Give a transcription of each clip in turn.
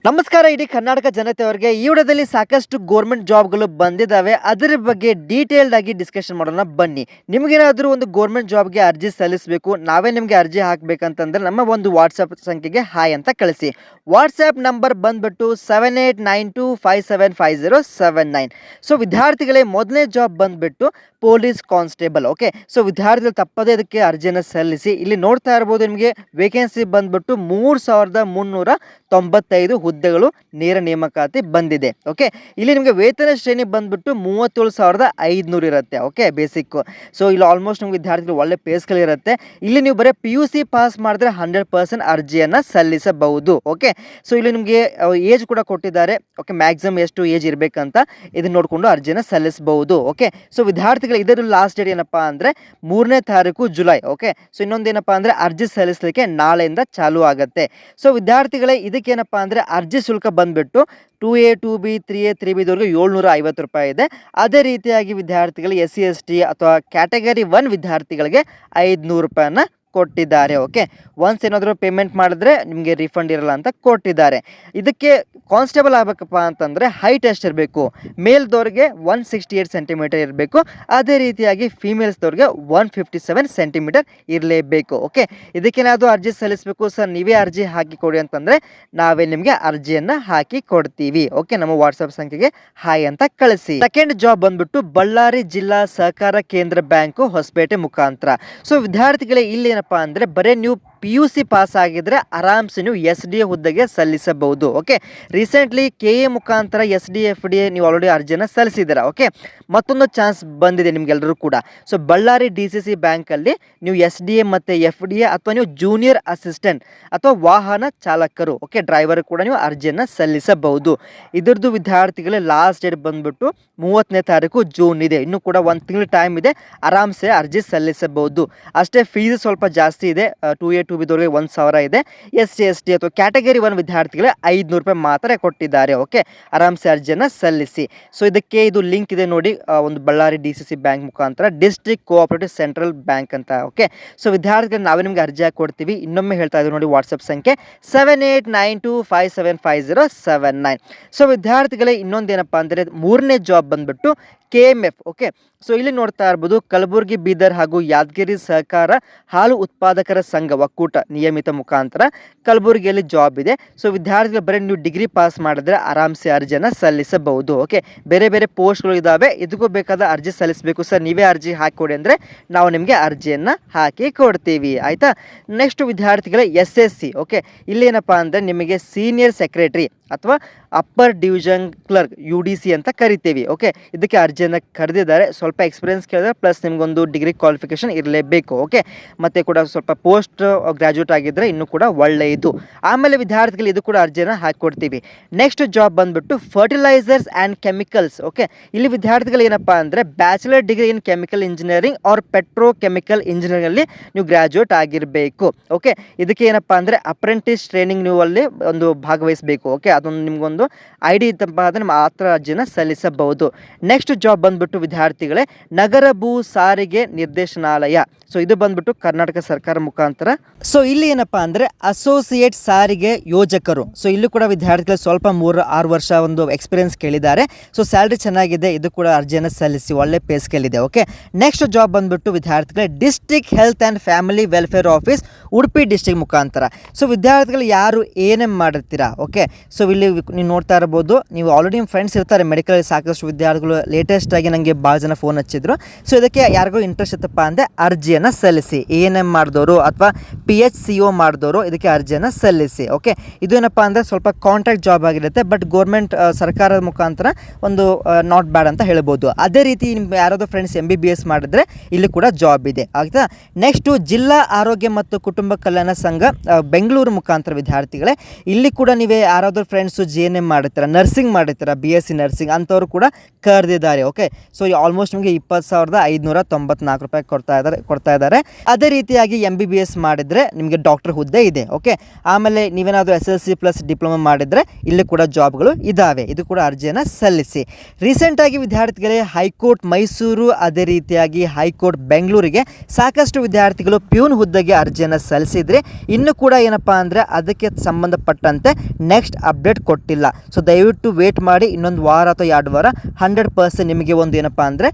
ನಮಸ್ಕಾರ ಇಡೀ ಕರ್ನಾಟಕ ಜನತೆಯವರಿಗೆ ಈ ವಿಡಿಯೋದಲ್ಲಿ ಸಾಕಷ್ಟು ಗೌರ್ಮೆಂಟ್ ಜಾಬ್ಗಳು ಬಂದಿದ್ದಾವೆ. ಅದರ ಬಗ್ಗೆ ಡೀಟೇಲ್ಡ್ ಆಗಿ ಡಿಸ್ಕಷನ್ ಮಾಡೋಣ ಬನ್ನಿ. ನಿಮಗೇನಾದರೂ ಒಂದು ಗೌರ್ಮೆಂಟ್ ಜಾಬ್ಗೆ ಅರ್ಜಿ ಸಲ್ಲಿಸಬೇಕು, ನಾವೇ ನಿಮಗೆ ಅರ್ಜಿ ಹಾಕಬೇಕಂತಂದ್ರೆ ನಮ್ಮ ಒಂದು ವಾಟ್ಸಪ್ ಸಂಖ್ಯೆಗೆ ಹಾಯ್ ಅಂತ ಕಳಿಸಿ. ವಾಟ್ಸಪ್ ನಂಬರ್ ಬಂದ್ಬಿಟ್ಟು 7892575079. ಸೊ ವಿದ್ಯಾರ್ಥಿಗಳೇ, ಮೊದಲನೇ ಜಾಬ್ ಬಂದ್ಬಿಟ್ಟು ಪೊಲೀಸ್ ಕಾನ್ಸ್ಟೇಬಲ್. ಓಕೆ, ಸೊ ವಿದ್ಯಾರ್ಥಿಗಳು ತಪ್ಪದೇ ಇದಕ್ಕೆ ಅರ್ಜಿಯನ್ನು ಸಲ್ಲಿಸಿ. ಇಲ್ಲಿ ನೋಡ್ತಾ ಇರ್ಬೋದು, ನಿಮಗೆ ವೇಕೆನ್ಸಿ ಬಂದ್ಬಿಟ್ಟು 3395 ಹುದ್ದೆಗಳು ನೇರ ನೇಮಕಾತಿ ಬಂದಿದೆ. ಓಕೆ, ಇಲ್ಲಿ ನಿಮಗೆ ವೇತನ ಶ್ರೇಣಿ ಬಂದ್ಬಿಟ್ಟು 37,500 ಇರುತ್ತೆ. Okay, basic. ಸೊ ಇಲ್ಲಿ ಆಲ್ಮೋಸ್ಟ್ ನಿಮ್ಗೆ ವಿದ್ಯಾರ್ಥಿಗಳು ಒಳ್ಳೆ ಪೇಸ್ಗಳಿರುತ್ತೆ. ಇಲ್ಲಿ ನೀವು ಬರೀ PUC ಪಾಸ್ ಮಾಡಿದ್ರೆ 100% ಅರ್ಜಿಯನ್ನು ಸಲ್ಲಿಸಬಹುದು. ಓಕೆ, ಸೊ ಇಲ್ಲಿ ನಿಮಗೆ ಏಜ್ ಕೂಡ ಕೊಟ್ಟಿದ್ದಾರೆ. ಓಕೆ, ಮ್ಯಾಕ್ಸಿಮಮ್ ಎಷ್ಟು ಏಜ್ ಇರಬೇಕಂತ ಇದನ್ನ ನೋಡಿಕೊಂಡು ಅರ್ಜಿಯನ್ನು ಸಲ್ಲಿಸಬಹುದು. ಓಕೆ, ಸೊ ವಿದ್ಯಾರ್ಥಿಗಳು ಇದರ ಲಾಸ್ಟ್ ಡೇಟ್ ಏನಪ್ಪಾ ಅಂದರೆ 3ನೇ ತಾರೀಕು ಜುಲೈ. ಓಕೆ, ಸೊ ಇನ್ನೊಂದೇನಪ್ಪ ಅಂದರೆ ಅರ್ಜಿ ಸಲ್ಲಿಸಲಿಕ್ಕೆ ನಾಳೆಯಿಂದ ಚಾಲೂ ಆಗುತ್ತೆ. ಸೊ ವಿದ್ಯಾರ್ಥಿಗಳೇ, ಇದಕ್ಕೇನಪ್ಪ ಅಂದರೆ ಅರ್ಜಿ ಶುಲ್ಕ ಬಂದ್ಬಿಟ್ಟು 2A 2B 3A 3B ದವರೆಗೂ 750 ರೂಪಾಯಿ ಇದೆ. ಅದೇ ರೀತಿಯಾಗಿ ವಿದ್ಯಾರ್ಥಿಗಳು SC ST ಅಥವಾ ಕ್ಯಾಟಗರಿ 1 ವಿದ್ಯಾರ್ಥಿಗಳಿಗೆ 500 ರೂಪಾಯಿನ ಕೊಟ್ಟಿದ್ದಾರೆ. ಓಕೆ, ಒನ್ಸ್ ಏನಾದರೂ ಪೇಮೆಂಟ್ ಮಾಡಿದ್ರೆ ನಿಮಗೆ ರಿಫಂಡ್ ಇರಲ್ಲ ಅಂತ ಕೊಟ್ಟಿದ್ದಾರೆ. ಇದಕ್ಕೆ ಕಾನ್ಸ್ಟೇಬಲ್ ಆಗಬೇಕಪ್ಪ ಅಂತಂದರೆ ಹೈಟ್ ಎಷ್ಟು ಇರಬೇಕು? ಮೇಲ್ದವ್ರಿಗೆ 168 ಸೆಂಟಿಮೀಟರ್ ಇರಬೇಕು. ಅದೇ ರೀತಿಯಾಗಿ ಫೀಮೇಲ್ಸ್ದವ್ರಿಗೆ 157 ಸೆಂಟಿಮೀಟರ್ ಇರಲೇಬೇಕು. ಓಕೆ, ಇದಕ್ಕೇನಾದರೂ ಅರ್ಜಿ ಸಲ್ಲಿಸಬೇಕು ಸರ್, ನೀವೇ ಅರ್ಜಿ ಹಾಕಿ ಕೊಡಿ ಅಂತಂದರೆ ನಾವೇ ನಿಮಗೆ ಅರ್ಜಿಯನ್ನು ಹಾಕಿ ಕೊಡ್ತೀವಿ. ಓಕೆ, ನಮ್ಮ ವಾಟ್ಸಪ್ ಸಂಖ್ಯೆಗೆ ಹಾಯ್ ಅಂತ ಕಳಿಸಿ. ಸೆಕೆಂಡ್ ಜಾಬ್ ಬಂದ್ಬಿಟ್ಟು ಬಳ್ಳಾರಿ ಜಿಲ್ಲಾ ಸಹಕಾರ ಕೇಂದ್ರ ಬ್ಯಾಂಕು ಹೊಸಪೇಟೆ ಮುಖಾಂತರ. ಸೊ ವಿದ್ಯಾರ್ಥಿಗಳೇ, ಇಲ್ಲಿ ಏನಪ್ಪಾ ಅಂದರೆ ಬರೀ ನೀವು PUC ಪಾಸ್ ಆಗಿದ್ರೆ ಆರಾಮ್ಸೆ ನೀವು SDA ಹುದ್ದೆಗೆ ಸಲ್ಲಿಸಬಹುದು. ಓಕೆ, ರೀಸೆಂಟ್ಲಿ KA ಮುಖಾಂತರ SDA FDA ನೀವು ಆಲ್ರೆಡಿ ಅರ್ಜಿಯನ್ನು ಸಲ್ಲಿಸಿದ್ದೀರಾ. ಓಕೆ, ಮತ್ತೊಂದು ಚಾನ್ಸ್ ಬಂದಿದೆ ನಿಮ್ಗೆಲ್ಲರೂ ಕೂಡ. ಸೊ ಬಳ್ಳಾರಿ DCC ಬ್ಯಾಂಕಲ್ಲಿ ನೀವು SDA ಮತ್ತು FDA ಅಥವಾ ನೀವು ಜೂನಿಯರ್ ಅಸಿಸ್ಟೆಂಟ್ ಅಥವಾ ವಾಹನ ಚಾಲಕರು, ಓಕೆ, ಡ್ರೈವರ್ ಕೂಡ ನೀವು ಅರ್ಜಿಯನ್ನು ಸಲ್ಲಿಸಬಹುದು. ಇದ್ರದ್ದು ವಿದ್ಯಾರ್ಥಿಗಳ ಲಾಸ್ಟ್ ಡೇಟ್ ಬಂದ್ಬಿಟ್ಟು 30ನೇ ತಾರೀಕು ಜೂನ್ ಇದೆ. ಇನ್ನೂ ಕೂಡ 1 ತಿಂಗಳು ಟೈಮ್ ಇದೆ. ಆರಾಮ್ಸೆ ಅರ್ಜಿ ಸಲ್ಲಿಸಬಹುದು. ಅಷ್ಟೇ ಫೀಸ್ ಸ್ವಲ್ಪ ಜಾಸ್ತಿ ಇದೆ. 2A 2B ದವರೆಗೆ 1000 ಇದೆ. SC ST ಅಥವಾ ಕ್ಯಾಟಗರಿ 1 ವಿದ್ಯಾರ್ಥಿಗಳಿಗೆ 500 ರೂಪಾಯಿ ಮಾತ್ರ ಕೊಟ್ಟಿದ್ದಾರೆ. ಓಕೆ, ಆರಾಮ್ಸೆ ಅರ್ಜಿಯನ್ನು ಸಲ್ಲಿಸಿ. ಸೊ ಇದಕ್ಕೆ ಇದು ಲಿಂಕ್ ಇದೆ ನೋಡಿ, ಒಂದು ಬಳ್ಳಾರಿ DCC ಬ್ಯಾಂಕ್ ಮುಖಾಂತರ ಡಿಸ್ಟ್ರಿಕ್ಟ್ ಕೋಆಪರೇಟಿವ್ ಸೆಂಟ್ರಲ್ ಬ್ಯಾಂಕ್ ಅಂತ. ಓಕೆ, ಸೊ ವಿದ್ಯಾರ್ಥಿಗಳು ನಾವೇ ನಿಮಗೆ ಅರ್ಜಿ ಹಾಕಿ ಕೊಡ್ತೀವಿ. ಇನ್ನೊಮ್ಮೆ ಹೇಳ್ತಾ ಇದ್ದೀವಿ ನೋಡಿ, ವಾಟ್ಸಪ್ ಸಂಖ್ಯೆ 7892575079. ಸೊ ವಿದ್ಯಾರ್ಥಿಗಳೇ, ಇನ್ನೊಂದೇನಪ್ಪ ಅಂದರೆ 3ನೇ ಜಾಬ್ ಬಂದ್ಬಿಟ್ಟು KMF. ಓಕೆ, ಸೊ ಇಲ್ಲಿ ನೋಡ್ತಾ ಇರ್ಬೋದು, ಕಲಬುರಗಿ, ಬೀದರ್ ಹಾಗೂ ಯಾದಗಿರಿ ಸಹಕಾರ ಹಾಲು ಉತ್ಪಾದಕರ ಸಂಘ ಒಕ್ಕೂಟ ನಿಯಮಿತ ಮುಖಾಂತರ ಕಲಬುರಗಿಯಲ್ಲಿ ಜಾಬ್ ಇದೆ. ಸೊ ವಿದ್ಯಾರ್ಥಿಗಳು ಬರೀ ನೀವು ಡಿಗ್ರಿ ಪಾಸ್ ಮಾಡಿದ್ರೆ ಆರಾಮ್ಸೆ ಅರ್ಜಿಯನ್ನು ಸಲ್ಲಿಸಬಹುದು. ಓಕೆ, ಬೇರೆ ಬೇರೆ ಪೋಸ್ಟ್ಗಳು ಇದ್ದಾವೆ. ಇದಕ್ಕೂ ಬೇಕಾದ ಅರ್ಜಿ ಸಲ್ಲಿಸಬೇಕು ಸರ್, ನೀವೇ ಅರ್ಜಿ ಹಾಕಿಕೊಡಿ ಅಂದರೆ ನಾವು ನಿಮಗೆ ಅರ್ಜಿಯನ್ನು ಹಾಕಿ ಕೊಡ್ತೀವಿ. ಆಯಿತಾ. ನೆಕ್ಸ್ಟ್ ವಿದ್ಯಾರ್ಥಿಗಳ SSC. ಓಕೆ, ಇಲ್ಲೇನಪ್ಪ ಅಂದರೆ ನಿಮಗೆ ಸೀನಿಯರ್ ಸೆಕ್ರೆಟರಿ ಅಥವಾ ಅಪ್ಪರ್ ಡಿವಿಷನ್ ಕ್ಲರ್ಕ್ UDC ಅಂತ ಕರಿತೀವಿ. ಓಕೆ, ಇದಕ್ಕೆ ಅರ್ಜಿಯನ್ನು ಕರೆದಿದ್ದಾರೆ. ಸ್ವಲ್ಪ ಎಕ್ಸ್ಪೀರಿಯನ್ಸ್ ಕೇಳಿದ್ರೆ ಪ್ಲಸ್ ನಿಮಗೊಂದು ಡಿಗ್ರಿ ಕ್ವಾಲಿಫಿಕೇಷನ್ ಇರಲೇಬೇಕು. ಓಕೆ, ಮತ್ತು ಕೂಡ ಸ್ವಲ್ಪ ಪೋಸ್ಟ್ ಗ್ರಾಜ್ಯುಯೇಟ್ ಆಗಿದ್ದರೆ ಇನ್ನೂ ಕೂಡ ಒಳ್ಳೆಯದು. ಆಮೇಲೆ ವಿದ್ಯಾರ್ಥಿಗಳು ಇದು ಕೂಡ ಅರ್ಜಿಯನ್ನು ಹಾಕಿಕೊಡ್ತೀವಿ. ನೆಕ್ಸ್ಟ್ ಜಾಬ್ ಬಂದುಬಿಟ್ಟು ಫರ್ಟಿಲೈಸರ್ಸ್ ಆ್ಯಂಡ್ ಕೆಮಿಕಲ್ಸ್. ಓಕೆ, ಇಲ್ಲಿ ವಿದ್ಯಾರ್ಥಿಗಳು ಏನಪ್ಪ ಅಂದರೆ bachelor degree in chemical engineering or petrochemical ಇಂಜಿನಿಯರಿಂಗಲ್ಲಿ ನೀವು ಗ್ರಾಜ್ಯುಯೇಟ್ ಆಗಿರಬೇಕು. ಓಕೆ, ಇದಕ್ಕೆ ಏನಪ್ಪ ಅಂದರೆ ಅಪ್ರೆಂಟಿಸ್ ಟ್ರೈನಿಂಗ್ ನೀವು ಅಲ್ಲಿ ಒಂದು ಭಾಗವಹಿಸಬೇಕು. ಓಕೆ, ಅದೊಂದು ನಿಮಗೊಂದು ID ಇತ್ತಪ್ಪ ಅಂದರೆ ಮಾತ್ರ ಅರ್ಜಿಯನ್ನು ಸಲ್ಲಿಸಬಹುದು. ನೆಕ್ಸ್ಟ್ ಜಾಬ್ ಬಂದ್ಬಿಟ್ಟು ವಿದ್ಯಾರ್ಥಿಗಳೇ ನಗರ ಭೂ ಸಾರಿಗೆ ನಿರ್ದೇಶನಾಲಯ. ಸೊ ಇದು ಬಂದ್ಬಿಟ್ಟು ಕರ್ನಾಟಕ ಸರ್ಕಾರ ಮುಖಾಂತರ. ಸೊ ಇಲ್ಲಿ ಏನಪ್ಪಾ ಅಂದರೆ ಅಸೋಸಿಯೇಟ್ ಸಾರಿಗೆ ಯೋಜಕರು. ಸೊ ಇಲ್ಲಿ ಕೂಡ ವಿದ್ಯಾರ್ಥಿಗಳು ಸ್ವಲ್ಪ 3-6 ವರ್ಷ ಒಂದು ಎಕ್ಸ್ಪೀರಿಯನ್ಸ್ ಕೇಳಿದ್ದಾರೆ. ಸೊ ಸ್ಯಾಲ್ರಿ ಚೆನ್ನಾಗಿದೆ. ಇದು ಕೂಡ ಅರ್ಜಿಯನ್ನು ಸಲ್ಲಿಸಿ, ಒಳ್ಳೆ ಪೇ ಸ್ಕೇಲ್ ಇದೆ. ಓಕೆ, ನೆಕ್ಸ್ಟ್ ಜಾಬ್ ಬಂದ್ಬಿಟ್ಟು ವಿದ್ಯಾರ್ಥಿಗಳೇ district health and family welfare office Udupi district ಮುಖಾಂತರ. ಸೊ ವಿದ್ಯಾರ್ಥಿಗಳು ಯಾರು ಏನೇನು ಮಾಡಿರ್ತೀರಾ? ಓಕೆ, ಸೊ ಇಲ್ಲಿ ನೀವು ನೋಡ್ತಾ ಇರ್ಬೋದು, ನೀವು ಆಲ್ರೆಡಿ ನಿಮ್ಮ ಫ್ರೆಂಡ್ಸ್ ಇರ್ತಾರೆ ಮೆಡಿಕಲ್. ಸಾಕಷ್ಟು ವಿದ್ಯಾರ್ಥಿಗಳು ಲೇಟೆಸ್ಟ್ ಆಗಿ ನನಗೆ ಭಾಳ ಜನ ಫೋನ್ ಹಚ್ಚಿದ್ರು. ಸೊ ಇದಕ್ಕೆ ಯಾರಿಗೂ ಇಂಟ್ರೆಸ್ಟ್ ಇತ್ತಪ್ಪ ಅಂದರೆ ಅರ್ಜಿಯನ್ನು ಸಲ್ಲಿಸಿ. ANM ಮಾಡಿದವರು ಅಥವಾ PHCO ಮಾಡಿದವರು ಇದಕ್ಕೆ ಅರ್ಜಿಯನ್ನು ಸಲ್ಲಿಸಿ. ಓಕೆ, ಇದು ಏನಪ್ಪ ಅಂದರೆ ಸ್ವಲ್ಪ ಕಾಂಟ್ರಾಕ್ಟ್ ಜಾಬ್ ಆಗಿರುತ್ತೆ, ಬಟ್ ಗೌರ್ಮೆಂಟ್ ಸರ್ಕಾರದ ಮುಖಾಂತರ ಒಂದು ನಾಟ್ ಬ್ಯಾಡ್ ಅಂತ ಹೇಳ್ಬೋದು. ಅದೇ ರೀತಿ ನಿಮ್ಮ ಯಾರಾದರೂ ಫ್ರೆಂಡ್ಸ್ MBBS ಮಾಡಿದ್ರೆ ಇಲ್ಲಿ ಕೂಡ ಜಾಬ್ ಇದೆ. ಆಯ್ತಾ. ನೆಕ್ಸ್ಟು ಜಿಲ್ಲಾ ಆರೋಗ್ಯ ಮತ್ತು ಕುಟುಂಬ ಕಲ್ಯಾಣ ಸಂಘ ಬೆಂಗಳೂರು ಮುಖಾಂತರ ವಿದ್ಯಾರ್ಥಿಗಳೇ, ಇಲ್ಲಿ ಕೂಡ ನೀವೇ ಯಾರಾದರೂ ಫ್ರೆಂಡ್ಸು GNM ಮಾಡಿರ್ತಾರೆ, ನರ್ಸಿಂಗ್ ಮಾಡಿರ್ತಾರೆ, BSc ನರ್ಸಿಂಗ್ ಅಂಥವ್ರು ಕೂಡ ಕರೆದಿದ್ದಾರೆ. ಓಕೆ, ಸೊ ಆಲ್ಮೋಸ್ಟ್ ನಿಮಗೆ 20,594 ರೂಪಾಯಿ ಕೊಡ್ತಾ ಇದ್ದಾರೆ. ಅದೇ ರೀತಿಯಾಗಿ MBBS ಮಾಡಿದರೆ ನಿಮಗೆ ಡಾಕ್ಟರ್ ಹುದ್ದೆ ಇದೆ. ಓಕೆ, ಆಮೇಲೆ ನೀವೇನಾದರೂ SSLC ಪ್ಲಸ್ ಡಿಪ್ಲೊಮಾ ಮಾಡಿದರೆ ಇಲ್ಲಿ ಕೂಡ ಜಾಬ್ಗಳು ಇದ್ದಾವೆ. ಇದು ಕೂಡ ಅರ್ಜಿಯನ್ನು ಸಲ್ಲಿಸಿ. ರೀಸೆಂಟಾಗಿ ವಿದ್ಯಾರ್ಥಿಗಳೇ ಹೈಕೋರ್ಟ್ ಮೈಸೂರು, ಅದೇ ರೀತಿಯಾಗಿ ಹೈಕೋರ್ಟ್ ಬೆಂಗಳೂರಿಗೆ ಸಾಕಷ್ಟು ವಿದ್ಯಾರ್ಥಿಗಳು ಪ್ಯೂನ್ ಹುದ್ದೆಗೆ ಅರ್ಜಿಯನ್ನು ಸಲ್ಲಿಸಿದರೆ ಇನ್ನು ಕೂಡ ಏನಪ್ಪ ಅಂದರೆ ಅದಕ್ಕೆ ಸಂಬಂಧಪಟ್ಟಂತೆ ನೆಕ್ಸ್ಟ್ ಅಪ್ಡೇಟ್ ಅಪ್ಡೇಟ್ ಕೊಟ್ಟಿಲ್ಲ. ಸೊ ದಯವಿಟ್ಟು ವೇಟ್ ಮಾಡಿ, ಇನ್ನೊಂದು ವಾರ ಅಥವಾ 2 ವಾರ 100% ನಿಮಗೆ ಒಂದು ಏನಪ್ಪ ಅಂದರೆ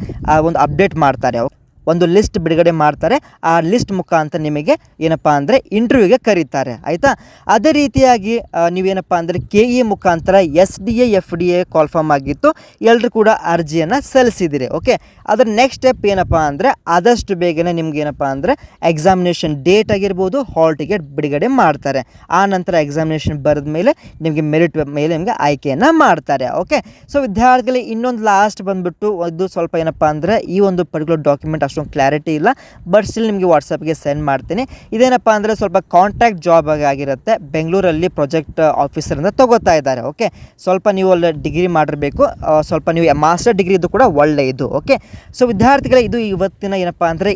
ಒಂದು ಅಪ್ಡೇಟ್ ಮಾಡ್ತಾರೆ. ಒಂದು ಲಿಸ್ಟ್ ಬಿಡುಗಡೆ ಮಾಡ್ತಾರೆ. ಆ ಲಿಸ್ಟ್ ಮುಖಾಂತರ ನಿಮಗೆ ಏನಪ್ಪ ಅಂದರೆ ಇಂಟರ್ವ್ಯೂಗೆ ಕರೀತಾರೆ, ಆಯಿತಾ. ಅದೇ ರೀತಿಯಾಗಿ ನೀವೇನಪ್ಪ ಅಂದರೆ KE ಮುಖಾಂತರ SDA FDA ಕಾಲ್ಫಾರ್ಮ್ ಆಗಿತ್ತು, ಎಲ್ಲರೂ ಕೂಡ ಅರ್ಜಿಯನ್ನು ಸಲ್ಲಿಸಿದಿರಿ. ಓಕೆ, ಅದರ ನೆಕ್ಸ್ಟ್ ಸ್ಟೆಪ್ ಏನಪ್ಪ ಅಂದರೆ ಆದಷ್ಟು ಬೇಗನೆ ನಿಮ್ಗೆ ಏನಪ್ಪ ಅಂದರೆ ಎಕ್ಸಾಮಿನೇಷನ್ ಡೇಟ್ ಆಗಿರ್ಬೋದು, ಹಾಲ್ ಟಿಕೆಟ್ ಬಿಡುಗಡೆ ಮಾಡ್ತಾರೆ. ಆ ನಂತರ ಎಕ್ಸಾಮಿನೇಷನ್ ಬರೆದ ಮೇಲೆ ನಿಮಗೆ ಮೆರಿಟ್ ಮೇಲೆ ನಿಮಗೆ ಆಯ್ಕೆಯನ್ನು ಮಾಡ್ತಾರೆ. ಓಕೆ, ಸೊ ವಿದ್ಯಾರ್ಥಿಗಳಿಗೆ ಇನ್ನೊಂದು ಲಾಸ್ಟ್ ಬಂದುಬಿಟ್ಟು ಇದು ಸ್ವಲ್ಪ ಏನಪ್ಪ ಅಂದರೆ ಈ ಒಂದು ಪರ್ಟಿಕ್ಯುಲರ್ ಡಾಕ್ಯುಮೆಂಟ್ ಅಷ್ಟೊಂದು ಕ್ಲಾರಿಟಿ ಇಲ್ಲ, ಬಟ್ ಸ್ಟಿಲ್ ನಿಮಗೆ ವಾಟ್ಸಪ್ಗೆ ಸೆಂಡ್ ಮಾಡ್ತೀನಿ. ಇದೇನಪ್ಪ ಅಂದರೆ ಸ್ವಲ್ಪ ಕಾಂಟ್ರಾಕ್ಟ್ ಜಾಬ್ ಆಗಿರುತ್ತೆ. ಬೆಂಗಳೂರಲ್ಲಿ ಪ್ರಾಜೆಕ್ಟ್ ಆಫೀಸರಿಂದ ತಗೋತಾ ಇದ್ದಾರೆ. ಓಕೆ, ಸ್ವಲ್ಪ ನೀವು ಅಲ್ಲಿ ಡಿಗ್ರಿ ಮಾಡಿರಬೇಕು, ಸ್ವಲ್ಪ ನೀವು ಮಾಸ್ಟರ್ ಡಿಗ್ರಿ ಇದು ಕೂಡ ಒಳ್ಳೆಯದು. ಓಕೆ, ಸೊ ವಿದ್ಯಾರ್ಥಿಗಳೇ ಇದು ಇವತ್ತಿನ ಏನಪ್ಪ ಅಂದರೆ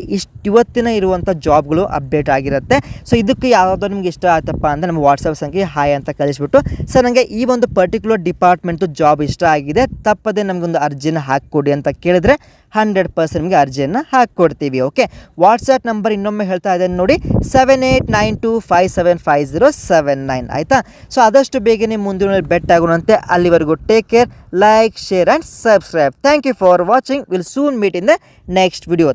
ಇವತ್ತಿನ ಇರುವಂಥ ಜಾಬ್ಗಳು ಅಪ್ಡೇಟ್ ಆಗಿರುತ್ತೆ. ಸೊ ಇದಕ್ಕೆ ಯಾವುದೋ ನಿಮ್ಗೆ ಇಷ್ಟ ಆಯ್ತಪ್ಪ ಅಂದರೆ ನಮ್ಮ ವಾಟ್ಸಪ್ ಸಂಖ್ಯೆ ಹಾಯ್ ಅಂತ ಕಳಿಸ್ಬಿಟ್ಟು, ಸರ್ ನನಗೆ ಈ ಒಂದು ಪರ್ಟಿಕ್ಯುಲರ್ ಡಿಪಾರ್ಟ್ಮೆಂಟು ಜಾಬ್ ಇಷ್ಟ ಆಗಿದೆ, ತಪ್ಪದೆ ನಮಗೊಂದು ಅರ್ಜಿನ ಹಾಕಿಕೊಡಿ ಅಂತ ಕೇಳಿದ್ರೆ 100% ನಿಮಗೆ ಅರ್ಜಿಯನ್ನು ಹಾಕಿಕೊಡ್ತೀವಿ. ಓಕೆ, ವಾಟ್ಸಪ್ ನಂಬರ್ ಇನ್ನೊಮ್ಮೆ ಹೇಳ್ತಾ ಇದ್ದೇನೆ ನೋಡಿ, 7892575079, ಆಯಿತಾ. ಸೊ ಆದಷ್ಟು ಬೇಗನೆ ಮುಂದಿನ ಬೆಟ್ ಆಗೋಣಂತೆ. ಅಲ್ಲಿವರೆಗೂ take care, like, share and subscribe. Thank you for watching. Will soon meet in the next video.